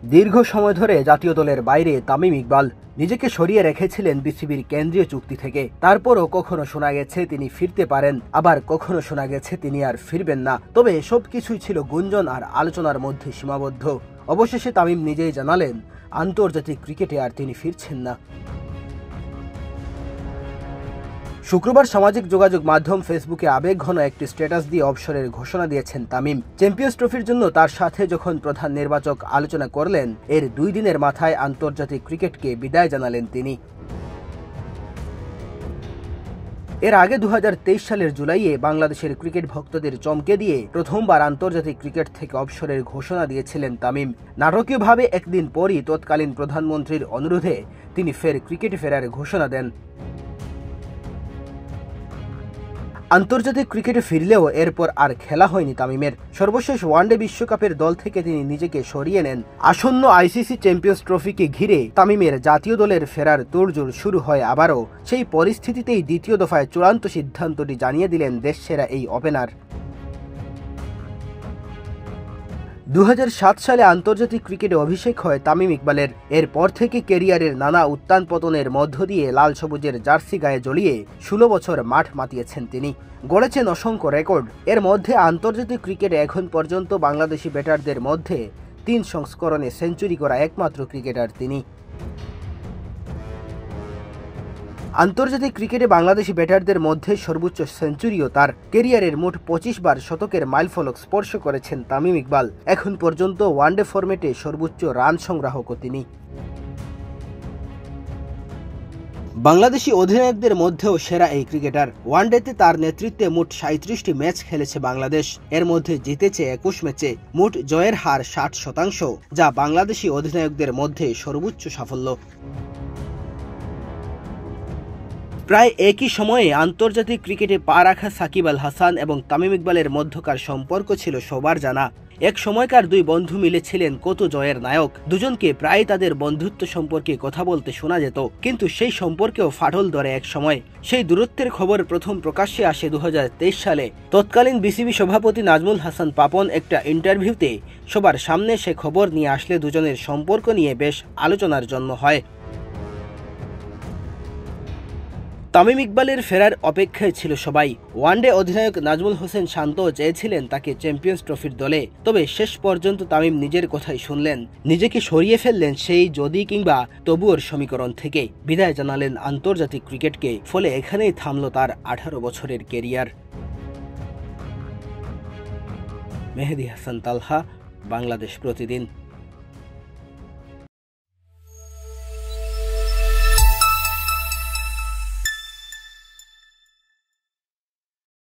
দীর্ঘ সময় ধরে জাতীয় দলের বাইরে তামিম ইকবাল নিজেকে সরিয়ে রেখেছিলেন বিসিবির কেন্দ্রীয় চুক্তি থেকে। তারপরও কখনো শোনা গেছে তিনি ফিরতে পারেন, আবার কখনো শোনা গেছে তিনি আর ফিরবেন না। তবে সবকিছুই ছিল গুঞ্জন আর আলোচনার মধ্যে সীমাবদ্ধ। অবশেষে তামিম নিজেই জানালেন আন্তর্জাতিক ক্রিকেটে আর তিনি ফিরছেন না। শুক্রবার সামাজিক যোগাযোগ মাধ্যম ফেসবুকে আবেগঘন একটি স্ট্যাটাস দিয়ে অবসরের ঘোষণা দিয়েছেন তামিম। চ্যাম্পিয়ন্স ট্রফির জন্য তার সাথে যখন প্রধান নির্বাচক আলোচনা করলেন, এর 2 দিনের মাথায় আন্তর্জাতিক ক্রিকেটকে বিদায় জানালেন তিনি। এর আগে 2023 সালের জুলাইয়ে বাংলাদেশের ক্রিকেট ভক্তদের চমকে দিয়ে প্রথমবার আন্তর্জাতিক ক্রিকেট থেকে অবসরের ঘোষণা দিয়েছিলেন তামিম। নাটকীয়ভাবে একদিন পরই তৎকালীন প্রধানমন্ত্রীর অনুরোধে তিনি ফের ক্রিকেটে ফেরার ঘোষণা দেন। আন্তর্জাতিক ক্রিকেটে ফিরলেও এরপর আর খেলা হয়নি তামিমের। সর্বশেষ ওয়ানডে বিশ্বকাপের দল থেকে তিনি নিজেকে সরিয়ে নেন। আসন্ন আইসিসি চ্যাম্পিয়ন্স ট্রফিকে ঘিরে তামিমের জাতীয় দলের ফেরার তোড়জোড় শুরু হয় আবারও। সেই পরিস্থিতিতেই দ্বিতীয় দফায় চূড়ান্ত সিদ্ধান্তটি জানিয়ে দিলেন দেশসেরা এই ওপেনার। 2007 সালে আন্তর্জাতিক ক্রিকেটে অভিষেক হয় তামিম ইকবালের। এরপর থেকে ক্যারিয়ারের নানা উত্থান পতনের মধ্য দিয়ে লাল সবুজের জার্সি গায়ে জড়িয়ে 16 বছর মাঠ মাতিয়েছেন তিনি। গড়েছেন অসংখ্য রেকর্ড। এর মধ্যে আন্তর্জাতিক ক্রিকেটে এখন পর্যন্ত বাংলাদেশি ব্যাটারদের মধ্যে 3 সংস্করণে সেঞ্চুরি করা একমাত্র ক্রিকেটার তিনি। আন্তর্জাতিক ক্রিকেটে বাংলাদেশি ব্যাটারদের মধ্যে সর্বোচ্চ সেঞ্চুরিও তার। ক্যারিয়ারের মোট 25 বার শতকের মাইলফলক স্পর্শ করেছেন তামিম ইকবাল। এখন পর্যন্ত ওয়ানডে ফরম্যাটে সর্বোচ্চ রান সংগ্রাহকও তিনি। বাংলাদেশি অধিনায়কদের মধ্যেও সেরা এই ক্রিকেটার। ওয়ানডেতে তার নেতৃত্বে মোট 37টি ম্যাচ খেলেছে বাংলাদেশ। এর মধ্যে জিতেছে 21 ম্যাচে। মোট জয়ের হার 60%, যা বাংলাদেশি অধিনায়কদের মধ্যে সর্বোচ্চ সাফল্য। প্রায় একই সময়ে আন্তর্জাতিক ক্রিকেটে পা রাখা সাকিব আল হাসান এবং তামিম ইকবালের মধ্যকার সম্পর্ক ছিল সবার জানা। এক সময়কার 2 বন্ধু মিলে ছিলেন কত জয়ের নায়ক। দুজনকে প্রায় তাদের বন্ধুত্ব সম্পর্কে কথা বলতে শোনা যেত, কিন্তু সেই সম্পর্কেও ফাটল ধরে এক সময়। সেই দূরত্বের খবর প্রথম প্রকাশ্যে আসে 2023 সালে। তৎকালীন বিসিবি সভাপতি নাজমুল হাসান পাপন একটা ইন্টারভিউতে সবার সামনে সে খবর নিয়ে আসলে দুজনের সম্পর্ক নিয়ে বেশ আলোচনার জন্ম হয়। তামিম ইকবালের ফেরার অপেক্ষায় ছিল সবাই। ওয়ানডে অধিনায়ক নাজমুল হোসেন শান্ত চেয়েছিলেন তাকে চ্যাম্পিয়ন্স ট্রফির দলে। তবে শেষ পর্যন্ত তামিম নিজের কথাই শুনলেন, নিজেকে সরিয়ে ফেললেন সেই যদি কিংবা তবুওর সমীকরণ থেকে। বিদায় জানালেন আন্তর্জাতিক ক্রিকেটকে। ফলে এখানেই থামল তার 18 বছরের ক্যারিয়ার। মেহেদী হাসান তালহা, বাংলাদেশ প্রতিদিন।